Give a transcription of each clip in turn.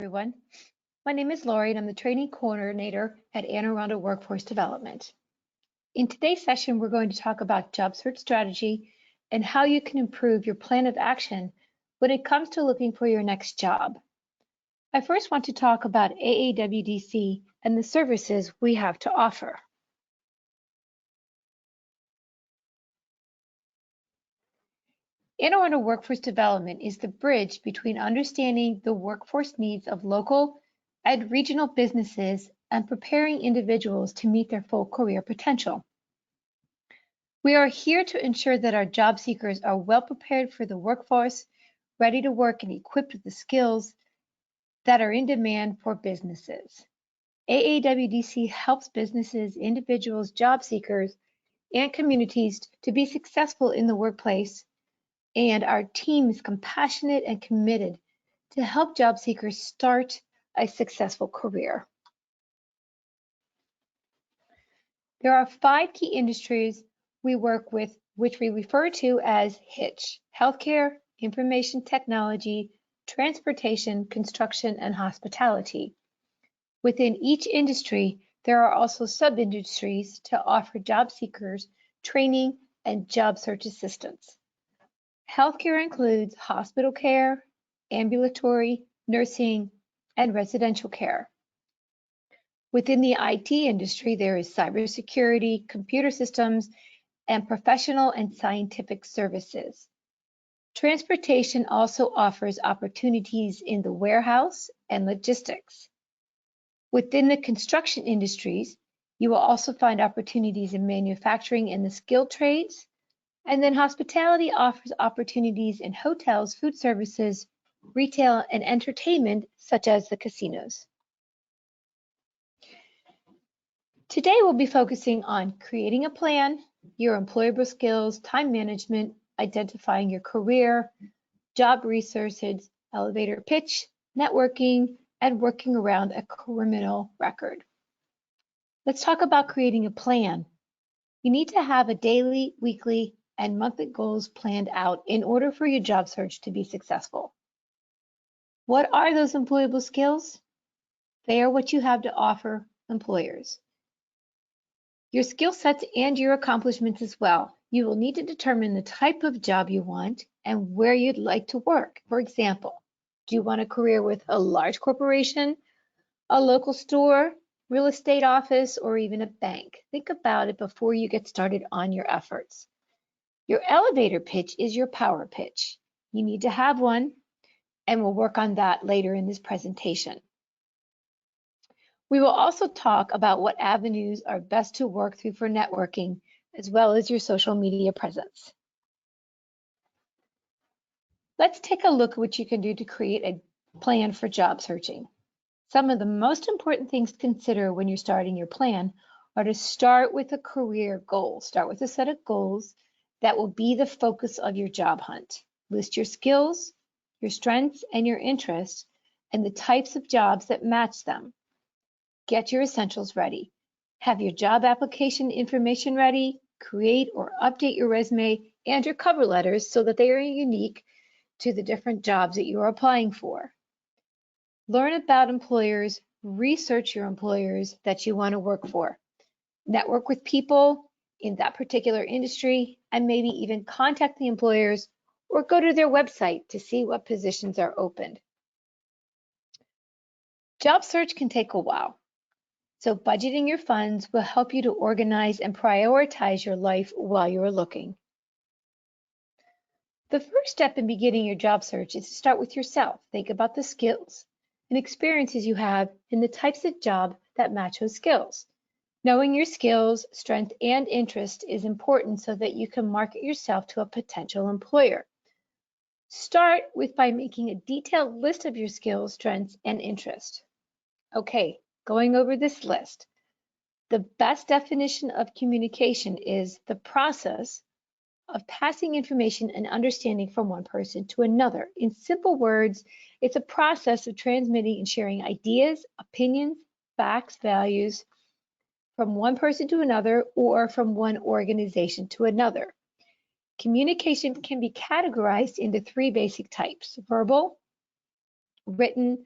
Everyone. My name is Lori and I'm the training coordinator at Arundel Workforce Development. In today's session, we're going to talk about job search strategy and how you can improve your plan of action when it comes to looking for your next job. I first want to talk about AAWDC and the services we have to offer. Arundel Workforce Development is the bridge between understanding the workforce needs of local and regional businesses and preparing individuals to meet their full career potential. We are here to ensure that our job seekers are well prepared for the workforce, ready to work and equipped with the skills that are in demand for businesses. AAWDC helps businesses, individuals, job seekers, and communities to be successful in the workplace, and our team is compassionate and committed to help job seekers start a successful career. There are 5 key industries we work with, which we refer to as HITCH: healthcare, information technology, transportation, construction, and hospitality. Within each industry, there are also sub-industries to offer job seekers training and job search assistance. Healthcare includes hospital care, ambulatory, nursing, and residential care. Within the IT industry, there is cybersecurity, computer systems, and professional and scientific services. Transportation also offers opportunities in the warehouse and logistics. Within the construction industries, you will also find opportunities in manufacturing and the skilled trades. And then hospitality offers opportunities in hotels, food services, retail, and entertainment, such as the casinos. Today, we'll be focusing on creating a plan, your employable skills, time management, identifying your career, job resources, elevator pitch, networking, and working around a criminal record. Let's talk about creating a plan. You need to have a daily, weekly, and monthly goals planned out in order for your job search to be successful. What are those employable skills? They are what you have to offer employers. Your skill sets and your accomplishments as well. You will need to determine the type of job you want and where you'd like to work. For example, do you want a career with a large corporation, a local store, real estate office, or even a bank? Think about it before you get started on your efforts. Your elevator pitch is your power pitch. You need to have one, and we'll work on that later in this presentation. We will also talk about what avenues are best to work through for networking, as well as your social media presence. Let's take a look at what you can do to create a plan for job searching. Some of the most important things to consider when you're starting your plan are to start with a career goal. Start with a set of goals that will be the focus of your job hunt. List your skills, your strengths, and your interests, and the types of jobs that match them. Get your essentials ready. Have your job application information ready. Create or update your resume and your cover letters so that they are unique to the different jobs that you are applying for. Learn about employers. Research your employers that you want to work for. Network with people in that particular industry, and maybe even contact the employers or go to their website to see what positions are opened. Job search can take a while, so budgeting your funds will help you to organize and prioritize your life while you're looking. The first step in beginning your job search is to start with yourself. Think about the skills and experiences you have in the types of job that match those skills. Knowing your skills, strength, and interest is important so that you can market yourself to a potential employer. Start by making a detailed list of your skills, strengths, and interests. Okay, going over this list. The best definition of communication is the process of passing information and understanding from one person to another. In simple words, it's a process of transmitting and sharing ideas, opinions, facts, values, from one person to another or from one organization to another. Communication can be categorized into 3 basic types: verbal, written,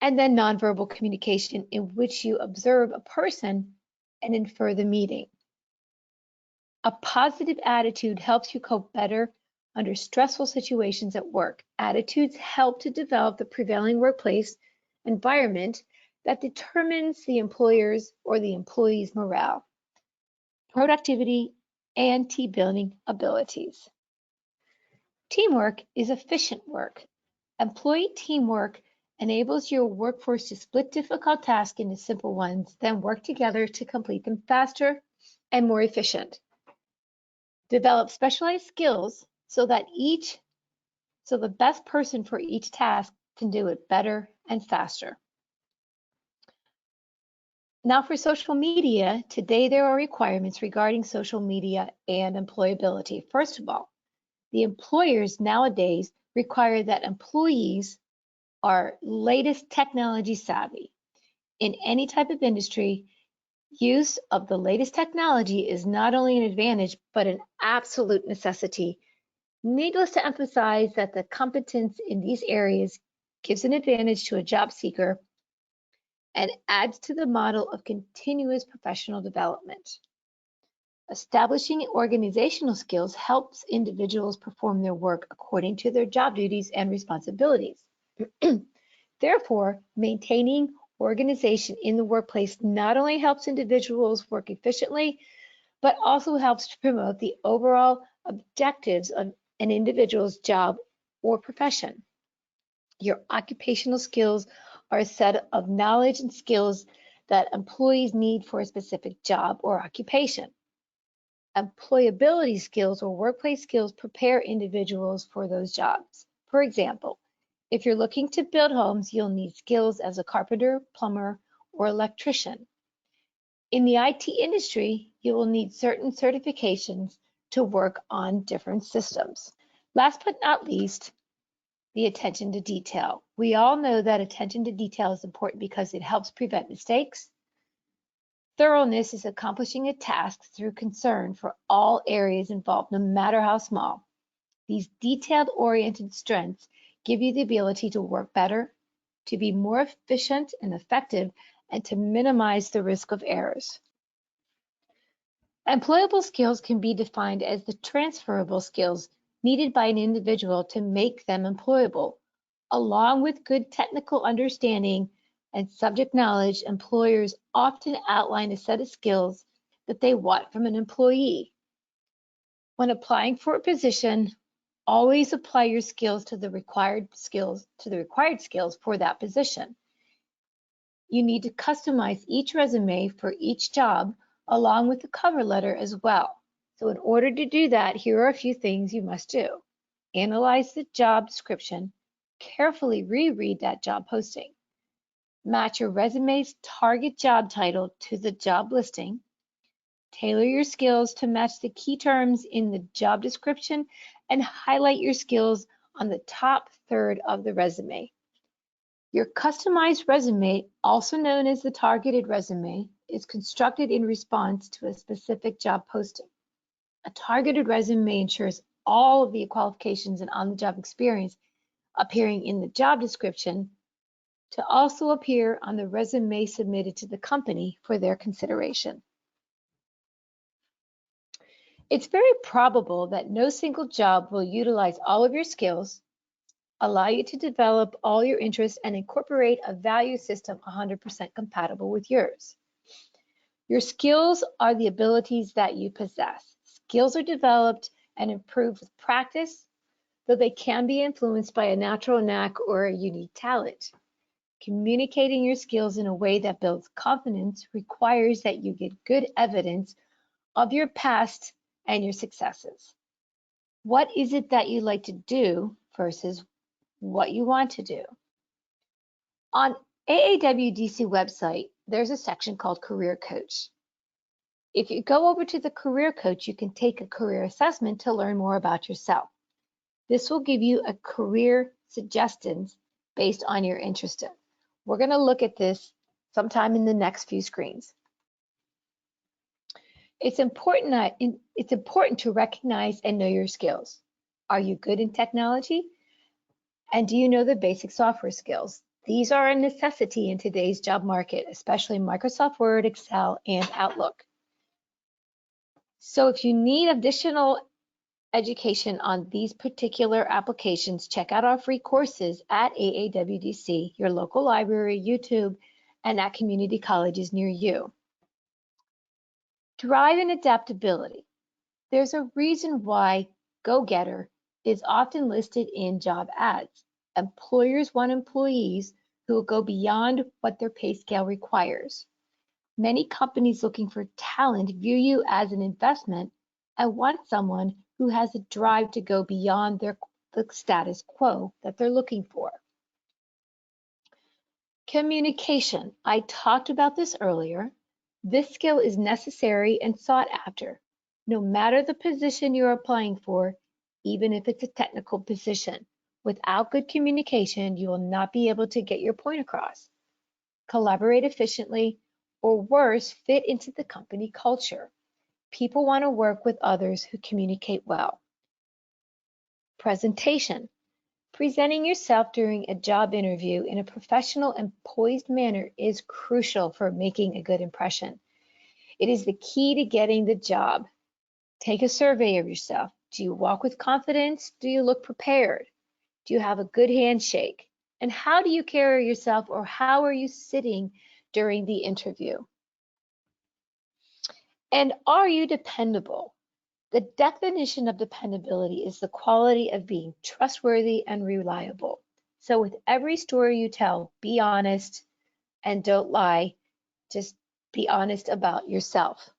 and then nonverbal communication, in which you observe a person and infer the meaning. A positive attitude helps you cope better under stressful situations at work. Attitudes help to develop the prevailing workplace environment that determines the employer's or the employee's morale, productivity, and team-building abilities. Teamwork is efficient work. Employee teamwork enables your workforce to split difficult tasks into simple ones, then work together to complete them faster and more efficient. Develop specialized skills so the best person for each task can do it better and faster. Now for social media, today there are requirements regarding social media and employability. First of all, the employers nowadays require that employees are latest technology savvy. In any type of industry, use of the latest technology is not only an advantage, but an absolute necessity. Needless to emphasize that the competence in these areas gives an advantage to a job seeker and adds to the model of continuous professional development. Establishing organizational skills helps individuals perform their work according to their job duties and responsibilities. Therefore, maintaining organization in the workplace not only helps individuals work efficiently, but also helps to promote the overall objectives of an individual's job or profession. Your occupational skills are a set of knowledge and skills that employees need for a specific job or occupation. Employability skills or workplace skills prepare individuals for those jobs. For example, if you're looking to build homes, you'll need skills as a carpenter, plumber, or electrician. In the IT industry, you will need certain certifications to work on different systems. Last but not least, the attention to detail. We all know that attention to detail is important because it helps prevent mistakes. Thoroughness is accomplishing a task through concern for all areas involved, no matter how small. These detailed-oriented strengths give you the ability to work better, to be more efficient and effective, and to minimize the risk of errors. Employable skills can be defined as the transferable skills needed by an individual to make them employable. Along with good technical understanding and subject knowledge, employers often outline a set of skills that they want from an employee. When applying for a position, always apply your skills to the required skills for that position. You need to customize each resume for each job along with the cover letter as well. So in order to do that, here are a few things you must do. Analyze the job description, carefully reread that job posting. Match your resume's target job title to the job listing. Tailor your skills to match the key terms in the job description and highlight your skills on the top third of the resume. Your customized resume, also known as the targeted resume, is constructed in response to a specific job posting. A targeted resume ensures all of the qualifications and on-the-job experience appearing in the job description to also appear on the resume submitted to the company for their consideration. It's very probable that no single job will utilize all of your skills, allow you to develop all your interests, and incorporate a value system 100% compatible with yours. Your skills are the abilities that you possess. Skills are developed and improved with practice, though they can be influenced by a natural knack or a unique talent. Communicating your skills in a way that builds confidence requires that you get good evidence of your past and your successes. What is it that you like to do versus what you want to do? On AAWDC website, there's a section called Career Coach. If you go over to the Career Coach, you can take a career assessment to learn more about yourself. This will give you a career suggestions based on your interest in. We're going to look at this sometime in the next few screens. It's important to recognize and know your skills. Are you good in technology? And do you know the basic software skills? These are a necessity in today's job market, especially Microsoft Word, Excel, and Outlook. So if you need additional education on these particular applications, check out our free courses at AAWDC, your local library, YouTube, and at community colleges near you. Drive and adaptability. There's a reason why go-getter is often listed in job ads. Employers want employees who will go beyond what their pay scale requires. Many companies looking for talent view you as an investment and want someone who has a drive to go beyond the status quo that they're looking for. Communication. I talked about this earlier. This skill is necessary and sought after, no matter the position you're applying for, even if it's a technical position. Without good communication, you will not be able to get your point across, collaborate efficiently, or worse, fit into the company culture. People want to work with others who communicate well. Presentation. Presenting yourself during a job interview in a professional and poised manner is crucial for making a good impression. It is the key to getting the job. Take a survey of yourself. Do you walk with confidence? Do you look prepared? Do you have a good handshake? And how do you carry yourself, or how are you sitting during the interview? And are you dependable? The definition of dependability is the quality of being trustworthy and reliable. So with every story you tell, be honest and don't lie. Just be honest about yourself.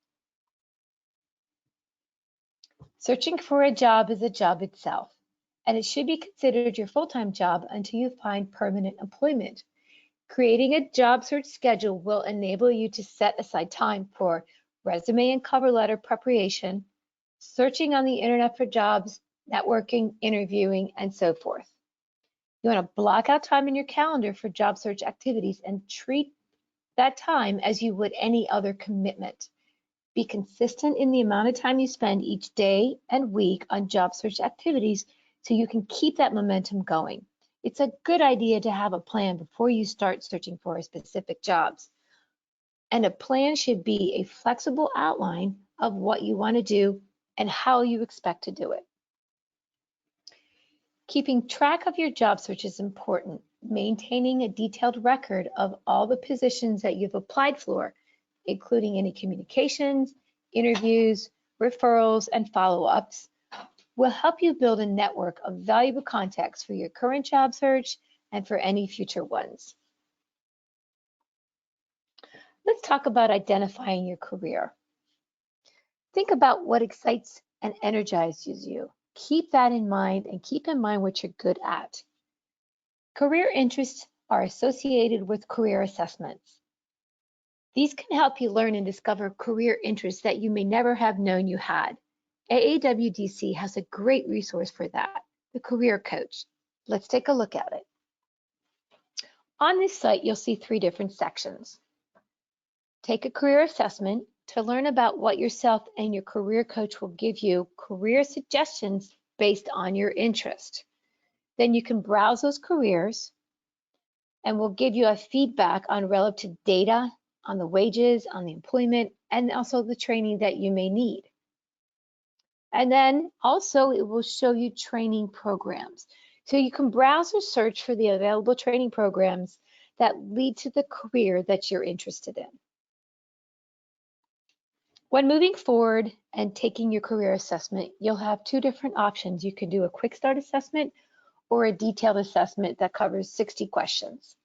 Searching for a job is a job itself, and it should be considered your full-time job until you find permanent employment. Creating a job search schedule will enable you to set aside time for resume and cover letter preparation, searching on the internet for jobs, networking, interviewing, and so forth. You want to block out time in your calendar for job search activities and treat that time as you would any other commitment. Be consistent in the amount of time you spend each day and week on job search activities so you can keep that momentum going. It's a good idea to have a plan before you start searching for specific jobs. And a plan should be a flexible outline of what you want to do and how you expect to do it. Keeping track of your job search is important. Maintaining a detailed record of all the positions that you've applied for, including any communications, interviews, referrals, and follow-ups, will help you build a network of valuable contacts for your current job search and for any future ones. Let's talk about identifying your career. Think about what excites and energizes you. Keep that in mind, and keep in mind what you're good at. Career interests are associated with career assessments. These can help you learn and discover career interests that you may never have known you had. AAWDC has a great resource for that, the Career Coach. Let's take a look at it. On this site, you'll see 3 different sections. Take a career assessment to learn about what yourself and your career coach will give you career suggestions based on your interest. Then you can browse those careers, and we'll give you a feedback on relative data, on the wages, on the employment, and also the training that you may need. And then also it will show you training programs. So you can browse or search for the available training programs that lead to the career that you're interested in. When moving forward and taking your career assessment, you'll have 2 different options. You can do a quick start assessment or a detailed assessment that covers 60 questions.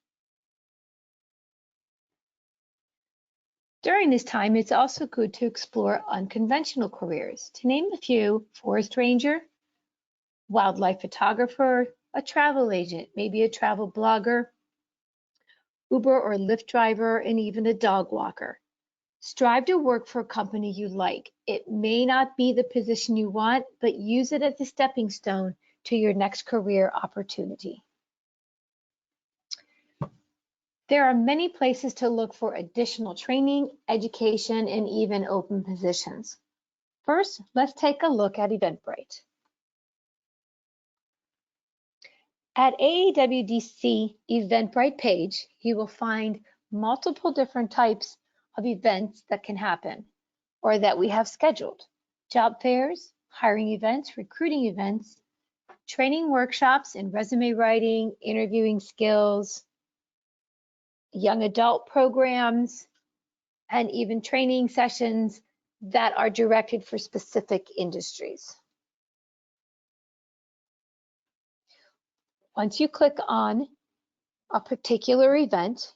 During this time, it's also good to explore unconventional careers. To name a few: forest ranger, wildlife photographer, a travel agent, maybe a travel blogger, Uber or Lyft driver, and even a dog walker. Strive to work for a company you like. It may not be the position you want, but use it as a stepping stone to your next career opportunity. There are many places to look for additional training, education, and even open positions. First, let's take a look at Eventbrite. At AAWDC Eventbrite page, you will find multiple different types of events that can happen or that we have scheduled. Job fairs, hiring events, recruiting events, training workshops in resume writing, interviewing skills, young adult programs, and even training sessions that are directed for specific industries. Once you click on a particular event,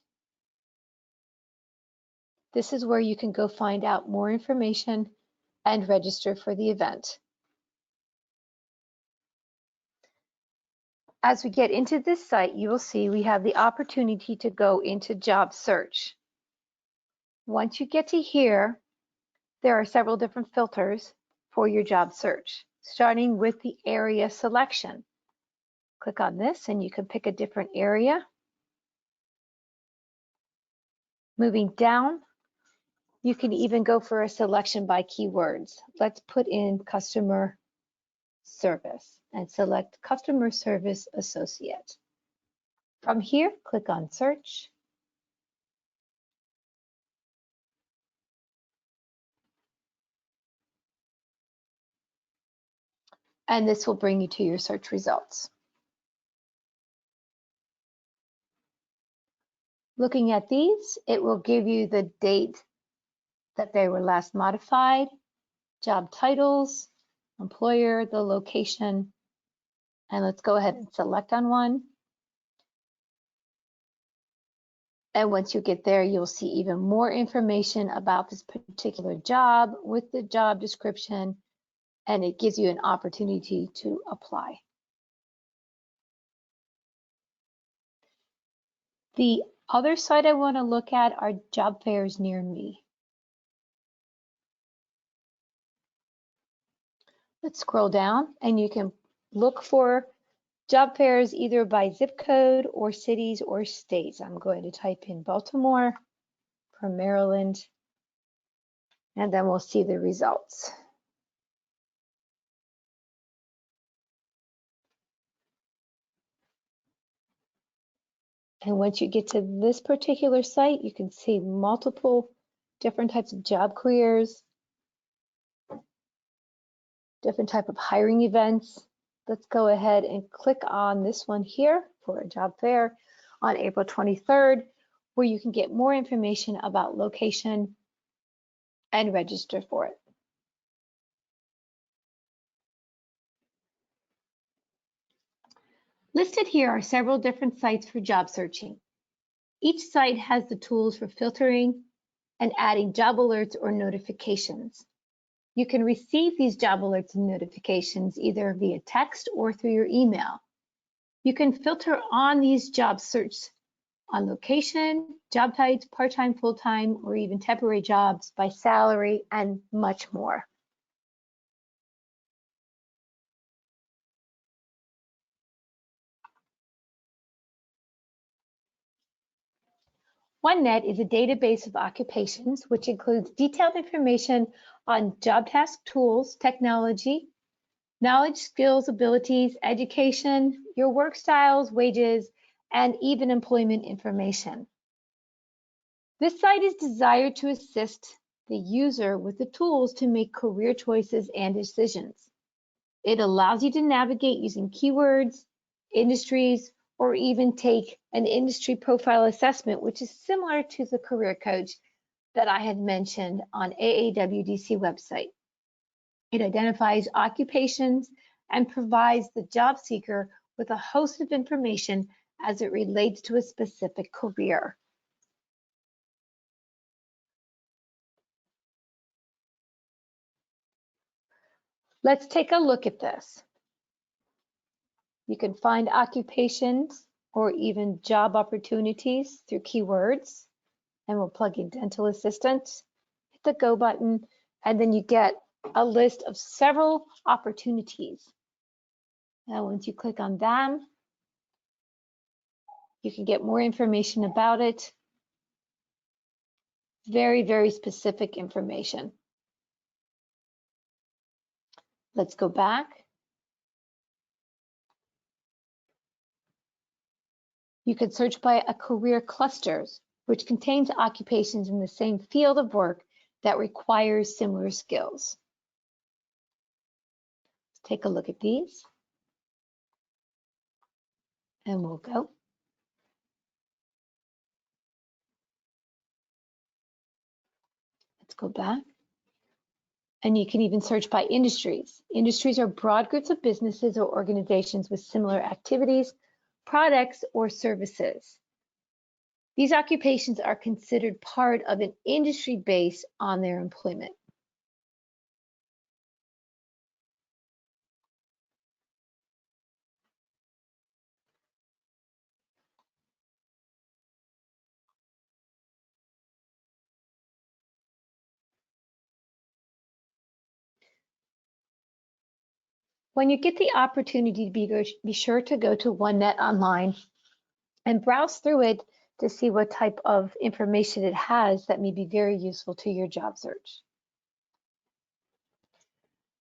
this is where you can go find out more information and register for the event. As we get into this site, you will see we have the opportunity to go into job search. Once you get to here, there are several different filters for your job search, starting with the area selection. Click on this and you can pick a different area. Moving down, you can even go for a selection by keywords. Let's put in customer service and select customer service associate. From here, click on search. And this will bring you to your search results. Looking at these, it will give you the date that they were last modified, job titles, employer, the location, and let's go ahead and select on one. And once you get there, you'll see even more information about this particular job with the job description, and it gives you an opportunity to apply. The other site I want to look at are job fairs near me. Let's scroll down and you can look for job fairs either by zip code or cities or states. I'm going to type in Baltimore for Maryland, and then we'll see the results. And once you get to this particular site, you can see multiple different types of job careers, different type of hiring events. Let's go ahead and click on this one here for a job fair on April 23rd, where you can get more information about location and register for it. Listed here are several different sites for job searching. Each site has the tools for filtering and adding job alerts or notifications. You can receive these job alerts and notifications either via text or through your email. You can filter on these job searches on location, job types, part-time, full-time, or even temporary jobs by salary and much more. OneNet is a database of occupations which includes detailed information on job task tools, technology, knowledge, skills, abilities, education, your work styles, wages, and even employment information. This site is designed to assist the user with the tools to make career choices and decisions. It allows you to navigate using keywords, industries, or even take an industry profile assessment, which is similar to the career coach that I had mentioned on AAWDC website. It identifies occupations and provides the job seeker with a host of information as it relates to a specific career. Let's take a look at this. You can find occupations or even job opportunities through keywords, and we'll plug in dental assistant, hit the go button, and then you get a list of several opportunities. Now, once you click on them, you can get more information about it. Very, very specific information. Let's go back. You could search by a career clusters, which contains occupations in the same field of work that requires similar skills. Let's take a look at these. And we'll go. Let's go back. And you can even search by industries. Industries are broad groups of businesses or organizations with similar activities, products, or services. These occupations are considered part of an industry based on their employment. When you get the opportunity, be sure to go to OneNet online and browse through it to see what type of information it has that may be very useful to your job search.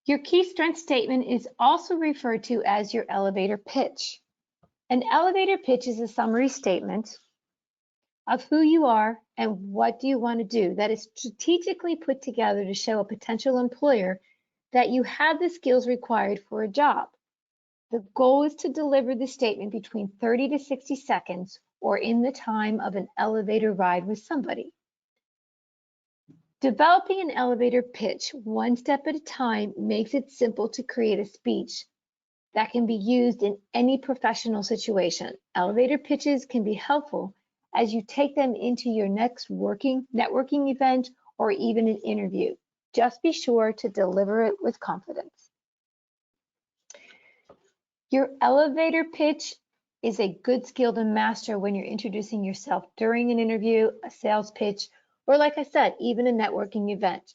Your key strength statement is also referred to as your elevator pitch. An elevator pitch is a summary statement of who you are and what do you want to do that is strategically put together to show a potential employer that you have the skills required for a job. The goal is to deliver the statement between 30 to 60 seconds or in the time of an elevator ride with somebody. Developing an elevator pitch one step at a time makes it simple to create a speech that can be used in any professional situation. Elevator pitches can be helpful as you take them into your next networking event or even an interview. Just be sure to deliver it with confidence. Your elevator pitch is a good skill to master when you're introducing yourself during an interview, a sales pitch, or like I said, even a networking event.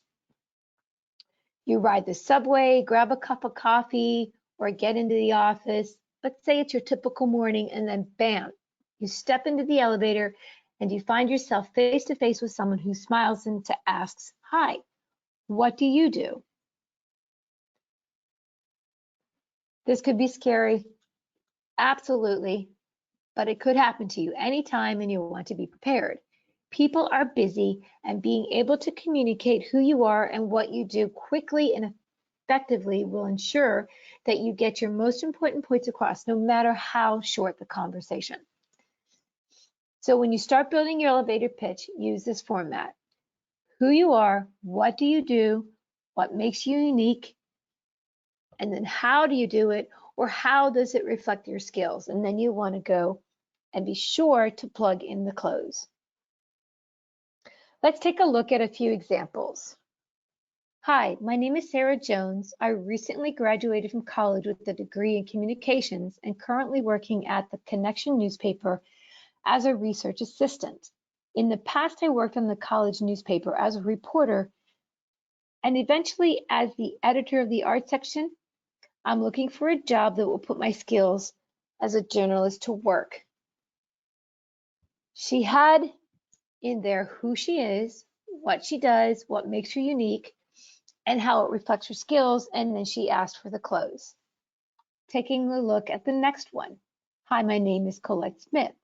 You ride the subway, grab a cup of coffee, or get into the office. Let's say it's your typical morning, and then bam, you step into the elevator and you find yourself face to face with someone who smiles and asks, "Hi, what do you do?" This could be scary, absolutely, but it could happen to you anytime and you'll want to be prepared. People are busy, and being able to communicate who you are and what you do quickly and effectively will ensure that you get your most important points across, no matter how short the conversation. So when you start building your elevator pitch, use this format. Who you are, what do you do, what makes you unique, and then how do you do it, or how does it reflect your skills? And then you want to go and be sure to plug in the close. Let's take a look at a few examples. Hi, my name is Sarah Jones. I recently graduated from college with a degree in communications and currently working at the Connection newspaper as a research assistant. In the past, I worked on the college newspaper as a reporter and eventually as the editor of the art section. I'm looking for a job that will put my skills as a journalist to work. She had in there who she is, what she does, what makes her unique, and how it reflects her skills, and then she asked for the close. Taking a look at the next one. Hi, my name is Colette Smith.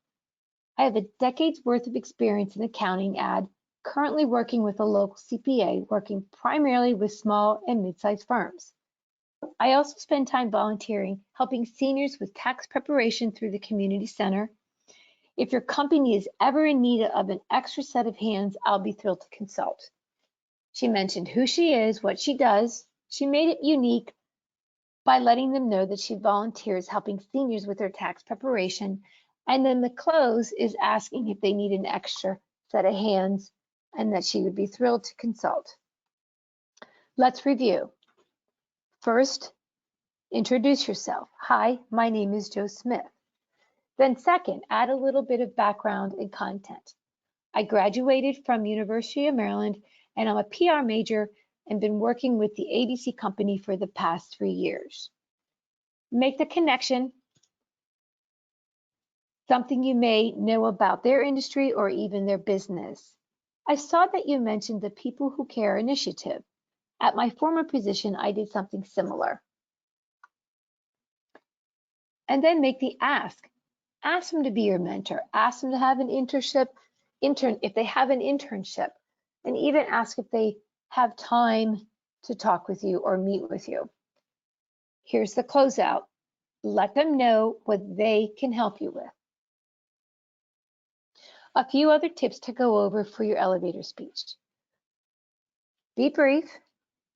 I have a decade's worth of experience in accounting currently working with a local CPA, working primarily with small and mid-sized firms. I also spend time volunteering, helping seniors with tax preparation through the community center. If your company is ever in need of an extra set of hands, I'll be thrilled to consult. She mentioned who she is, what she does. She made it unique by letting them know that she volunteers helping seniors with their tax preparation. And then the close is asking if they need an extra set of hands and that she would be thrilled to consult. Let's review. First, introduce yourself. Hi, my name is Joe Smith. Then second, add a little bit of background and content. I graduated from University of Maryland and I'm a PR major and been working with the ABC company for the past 3 years. Make the connection, something you may know about their industry or even their business. I saw that you mentioned the People Who Care initiative. At my former position, I did something similar. And then make the ask. Ask them to be your mentor. Ask them to have an intern if they have an internship, and even ask if they have time to talk with you or meet with you. Here's the closeout. Let them know what they can help you with. A few other tips to go over for your elevator speech. Be brief,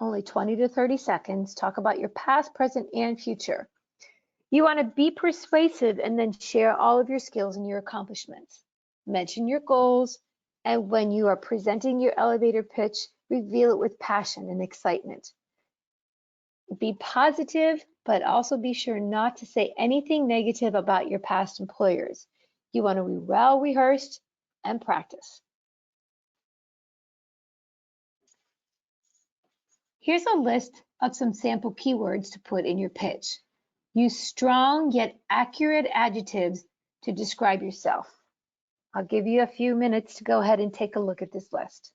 only 20 to 30 seconds. Talk about your past, present, and future. You want to be persuasive and then share all of your skills and your accomplishments. Mention your goals, and when you are presenting your elevator pitch, reveal it with passion and excitement. Be positive, but also be sure not to say anything negative about your past employers. You want to be well rehearsed and practice. Here's a list of some sample keywords to put in your pitch. Use strong yet accurate adjectives to describe yourself. I'll give you a few minutes to go ahead and take a look at this list.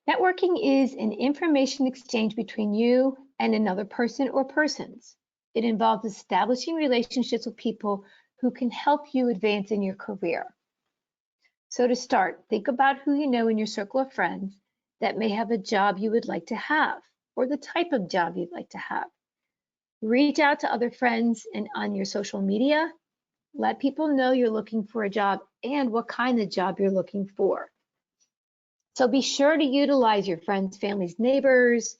Networking is an information exchange between you and another person or persons. It involves establishing relationships with people who can help you advance in your career. So to start, think about who you know in your circle of friends that may have a job you would like to have, or the type of job you'd like to have. Reach out to other friends and on your social media. Let people know you're looking for a job and what kind of job you're looking for. So be sure to utilize your friends, families, neighbors,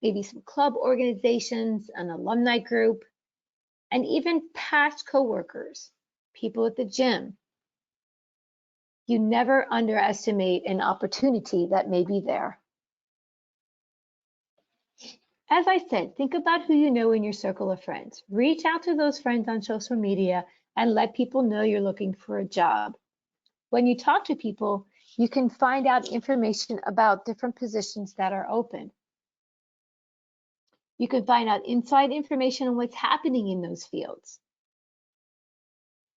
maybe some club organizations, an alumni group, and even past coworkers, people at the gym. You never underestimate an opportunity that may be there. As I said, think about who you know in your circle of friends. Reach out to those friends on social media and let people know you're looking for a job. When you talk to people, you can find out information about different positions that are open. You can find out inside information on what's happening in those fields.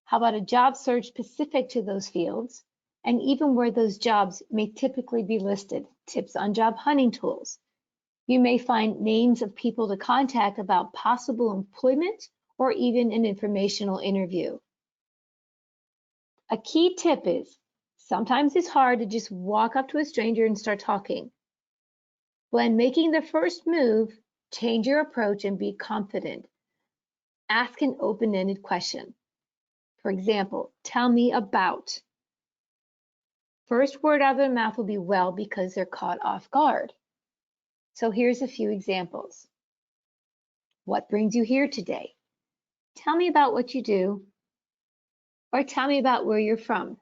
How about a job search specific to those fields, and even where those jobs may typically be listed, tips on job hunting tools. You may find names of people to contact about possible employment or even an informational interview. A key tip is, sometimes it's hard to just walk up to a stranger and start talking. When making the first move, change your approach and be confident. Ask an open-ended question. For example, tell me about. First word out of their mouth will be well because they're caught off guard. So here's a few examples. What brings you here today? Tell me about what you do, or tell me about where you're from.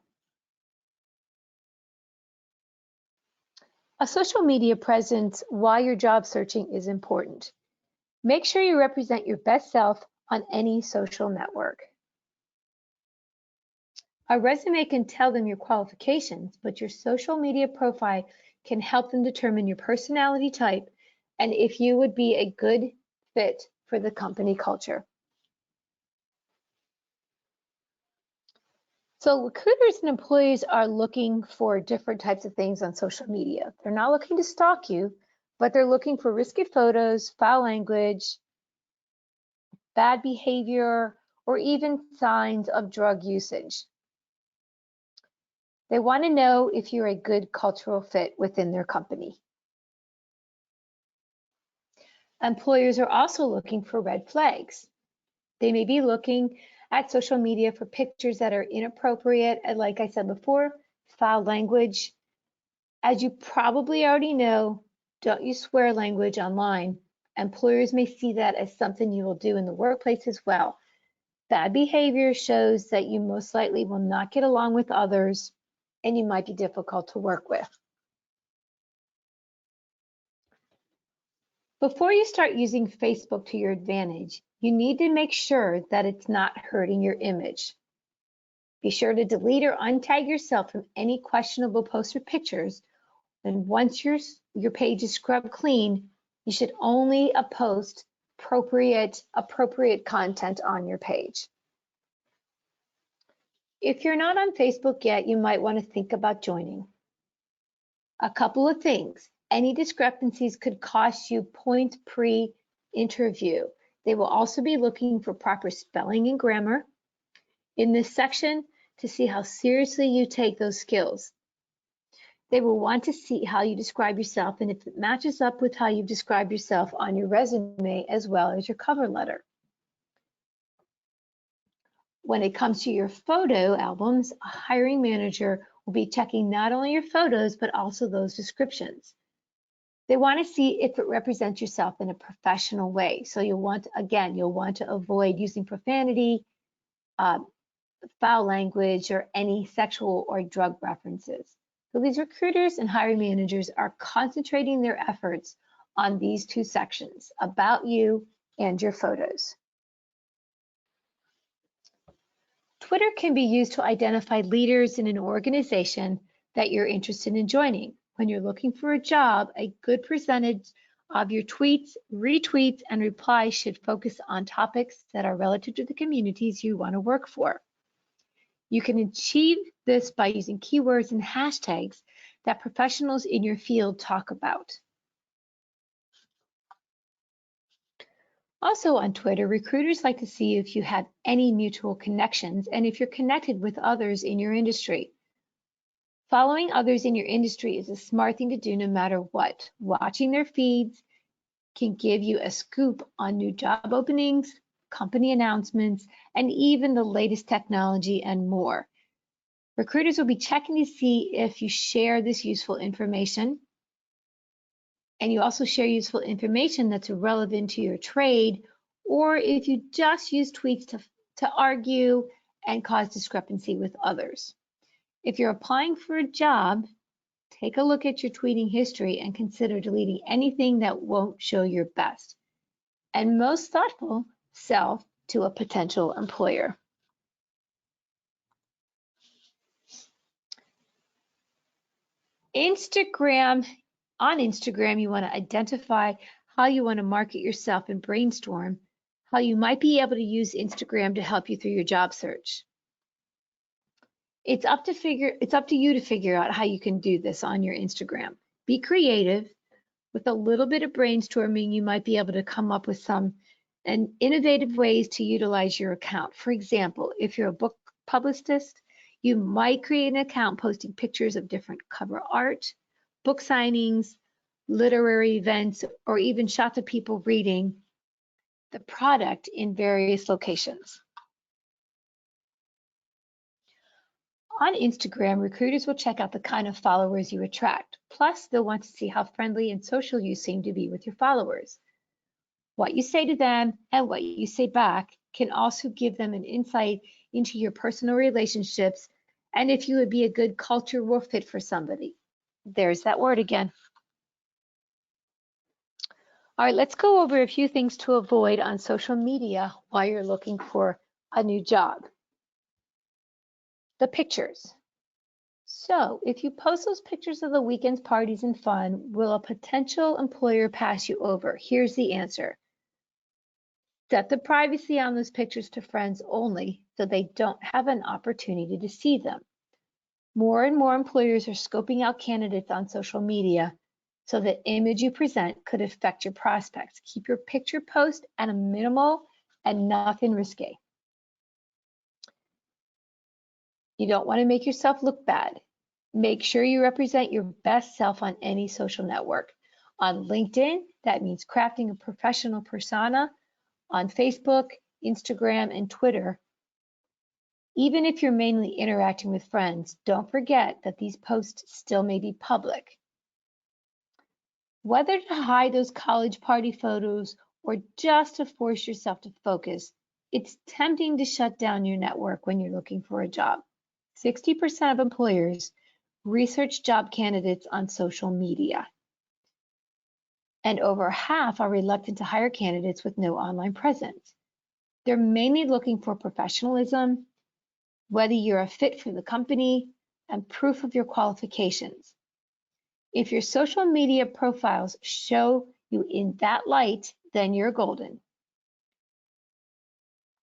A social media presence while you're job searching is important. Make sure you represent your best self on any social network. A resume can tell them your qualifications, but your social media profile can help them determine your personality type and if you would be a good fit for the company culture. So recruiters and employees are looking for different types of things on social media. They're not looking to stalk you, but they're looking for risky photos, foul language, bad behavior, or even signs of drug usage. They want to know if you're a good cultural fit within their company. Employers are also looking for red flags. They may be looking at social media for pictures that are inappropriate, and like I said before, foul language. As you probably already know, don't use swear language online. Employers may see that as something you will do in the workplace as well. Bad behavior shows that you most likely will not get along with others and you might be difficult to work with. Before you start using Facebook to your advantage, you need to make sure that it's not hurting your image. Be sure to delete or untag yourself from any questionable posts or pictures. And once your page is scrubbed clean, you should only post appropriate content on your page. If you're not on Facebook yet, you might want to think about joining. A couple of things. Any discrepancies could cost you points pre-interview. They will also be looking for proper spelling and grammar in this section to see how seriously you take those skills. They will want to see how you describe yourself and if it matches up with how you describe yourself on your resume as well as your cover letter. When it comes to your photo albums, a hiring manager will be checking not only your photos, but also those descriptions. They want to see if it represents yourself in a professional way. So you'll want to avoid using profanity, foul language, or any sexual or drug references. So these recruiters and hiring managers are concentrating their efforts on these two sections, about you and your photos. Twitter can be used to identify leaders in an organization that you're interested in joining. When you're looking for a job, a good percentage of your tweets, retweets, and replies should focus on topics that are relative to the communities you want to work for. You can achieve this by using keywords and hashtags that professionals in your field talk about. Also on Twitter, recruiters like to see if you have any mutual connections and if you're connected with others in your industry. Following others in your industry is a smart thing to do no matter what. Watching their feeds can give you a scoop on new job openings, company announcements, and even the latest technology and more. Recruiters will be checking to see if you share this useful information, and you also share useful information that's relevant to your trade, or if you just use tweets to argue and cause discrepancy with others. If you're applying for a job, take a look at your tweeting history and consider deleting anything that won't show your best and most thoughtful self to a potential employer. On Instagram, you want to identify how you want to market yourself and brainstorm how you might be able to use Instagram to help you through your job search. It's up to you to figure out how you can do this on your Instagram. Be creative. With a little bit of brainstorming, you might be able to come up with some innovative ways to utilize your account. For example, if you're a book publicist, you might create an account posting pictures of different cover art, book signings, literary events, or even shots of people reading the product in various locations. On Instagram, recruiters will check out the kind of followers you attract. Plus, they'll want to see how friendly and social you seem to be with your followers. What you say to them and what you say back can also give them an insight into your personal relationships and if you would be a good cultural fit for somebody. There's that word again. All right, let's go over a few things to avoid on social media while you're looking for a new job. The pictures. So if you post those pictures of the weekend's parties and fun, will a potential employer pass you over? Here's the answer. Set the privacy on those pictures to friends only so they don't have an opportunity to see them. More and more employers are scoping out candidates on social media, so the image you present could affect your prospects. Keep your picture post at a minimal and nothing risque. You don't want to make yourself look bad. Make sure you represent your best self on any social network. On LinkedIn, that means crafting a professional persona. On Facebook, Instagram, and Twitter, even if you're mainly interacting with friends, don't forget that these posts still may be public. Whether to hide those college party photos or just to force yourself to focus, it's tempting to shut down your network when you're looking for a job. 60% of employers research job candidates on social media, and over half are reluctant to hire candidates with no online presence. They're mainly looking for professionalism, whether you're a fit for the company, and proof of your qualifications. If your social media profiles show you in that light, then you're golden.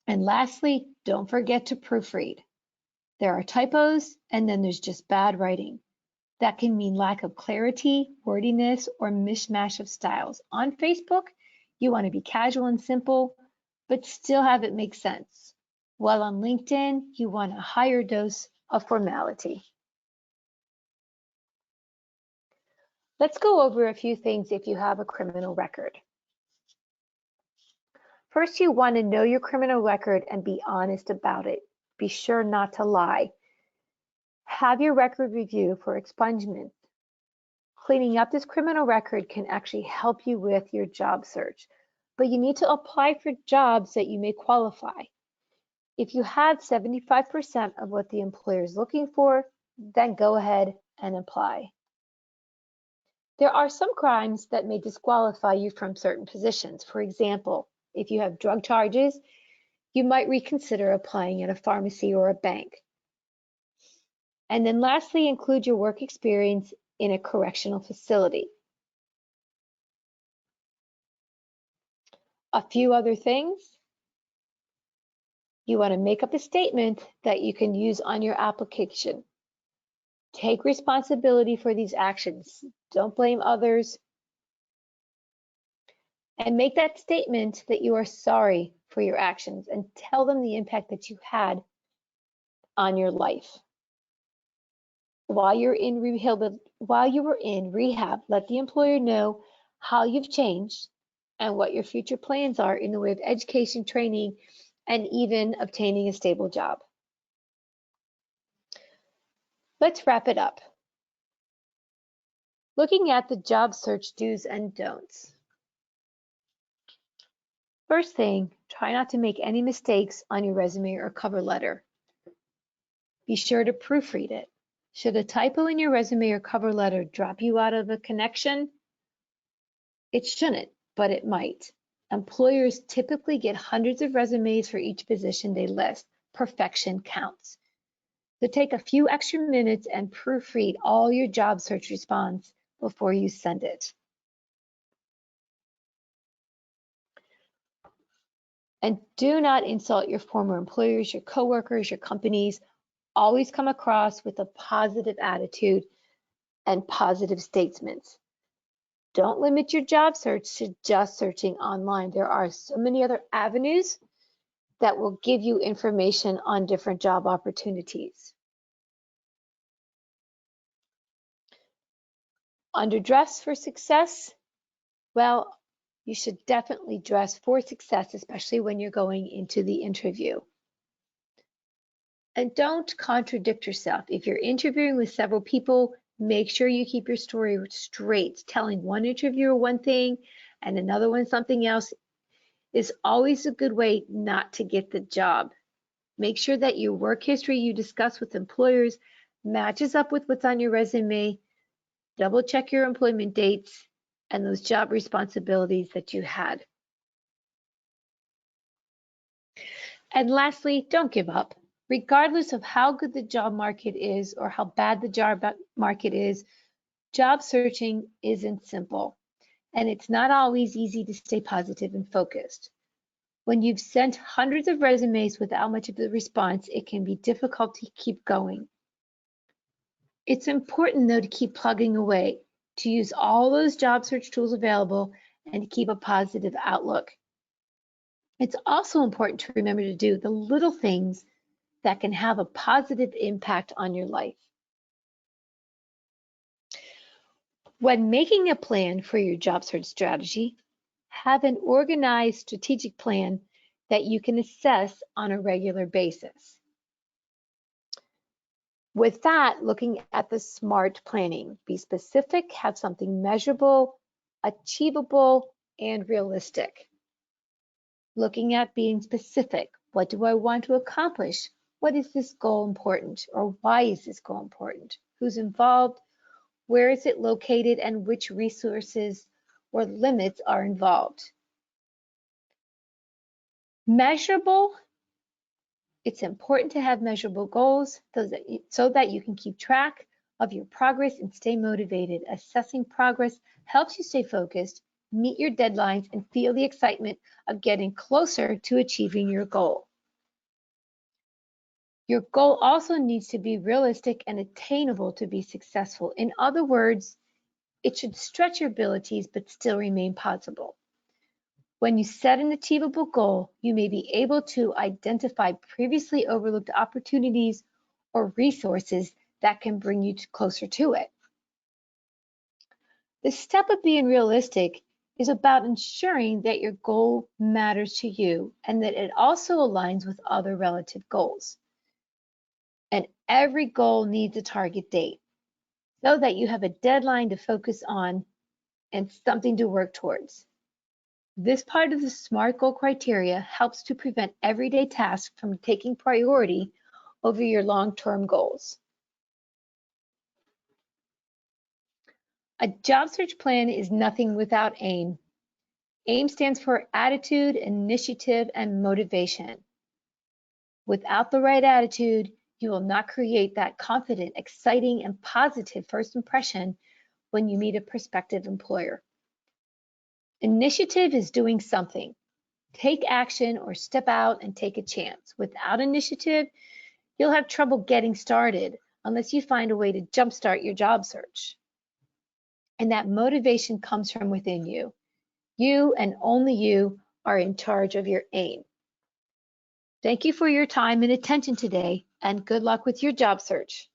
And lastly, don't forget to proofread. There are typos, and then there's just bad writing. That can mean lack of clarity, wordiness, or mishmash of styles. On Facebook, you want to be casual and simple, but still have it make sense. While on LinkedIn, you want a higher dose of formality. Let's go over a few things if you have a criminal record. First, you want to know your criminal record and be honest about it. Be sure not to lie. Have your record reviewed for expungement. Cleaning up this criminal record can actually help you with your job search, but you need to apply for jobs that you may qualify. If you have 75% of what the employer is looking for, then go ahead and apply. There are some crimes that may disqualify you from certain positions. For example, if you have drug charges, you might reconsider applying at a pharmacy or a bank. And then lastly, include your work experience in a correctional facility. A few other things. You want to make up a statement that you can use on your application. Take responsibility for these actions. Don't blame others. And make that statement that you are sorry for your actions and tell them the impact that you had on your life. While you were in rehab, let the employer know how you've changed and what your future plans are in the way of education, training, and even obtaining a stable job. Let's wrap it up. Looking at the job search do's and don'ts. First thing, try not to make any mistakes on your resume or cover letter. Be sure to proofread it. Should a typo in your resume or cover letter drop you out of a connection? It shouldn't, but it might. Employers typically get hundreds of resumes for each position they list. Perfection counts. So take a few extra minutes and proofread all your job search response before you send it. And do not insult your former employers, your coworkers, your companies. Always come across with a positive attitude and positive statements. Don't limit your job search to just searching online. There are so many other avenues that will give you information on different job opportunities. Underdress for success? Well, you should definitely dress for success, especially when you're going into the interview. And don't contradict yourself. If you're interviewing with several people, make sure you keep your story straight. Telling one interviewer one thing and another one something else is always a good way not to get the job. Make sure that your work history you discuss with employers matches up with what's on your resume. Double check your employment dates and those job responsibilities that you had. And lastly, don't give up. Regardless of how good the job market is or how bad the job market is, job searching isn't simple. And it's not always easy to stay positive and focused. When you've sent hundreds of resumes without much of a response, it can be difficult to keep going. It's important, though, to keep plugging away, to use all those job search tools available, and to keep a positive outlook. It's also important to remember to do the little things that can have a positive impact on your life. When making a plan for your job search strategy, have an organized strategic plan that you can assess on a regular basis. With that, looking at the SMART planning, be specific, have something measurable, achievable, and realistic. Looking at being specific, what do I want to accomplish? What is this goal important? Or why is this goal important? Who's involved? Where is it located? And which resources or limits are involved? Measurable. It's important to have measurable goals so that you can keep track of your progress and stay motivated. Assessing progress helps you stay focused, meet your deadlines, and feel the excitement of getting closer to achieving your goal. Your goal also needs to be realistic and attainable to be successful. In other words, it should stretch your abilities but still remain possible. When you set an achievable goal, you may be able to identify previously overlooked opportunities or resources that can bring you closer to it. The step of being realistic is about ensuring that your goal matters to you and that it also aligns with other relative goals. And every goal needs a target date so that you have a deadline to focus on and something to work towards. This part of the SMART goal criteria helps to prevent everyday tasks from taking priority over your long-term goals. A job search plan is nothing without AIM. AIM stands for attitude, initiative, and motivation. Without the right attitude, you will not create that confident, exciting, and positive first impression when you meet a prospective employer. Initiative is doing something. Take action or step out and take a chance. Without initiative, you'll have trouble getting started unless you find a way to jumpstart your job search. And that motivation comes from within you. You and only you are in charge of your aim. Thank you for your time and attention today, and good luck with your job search.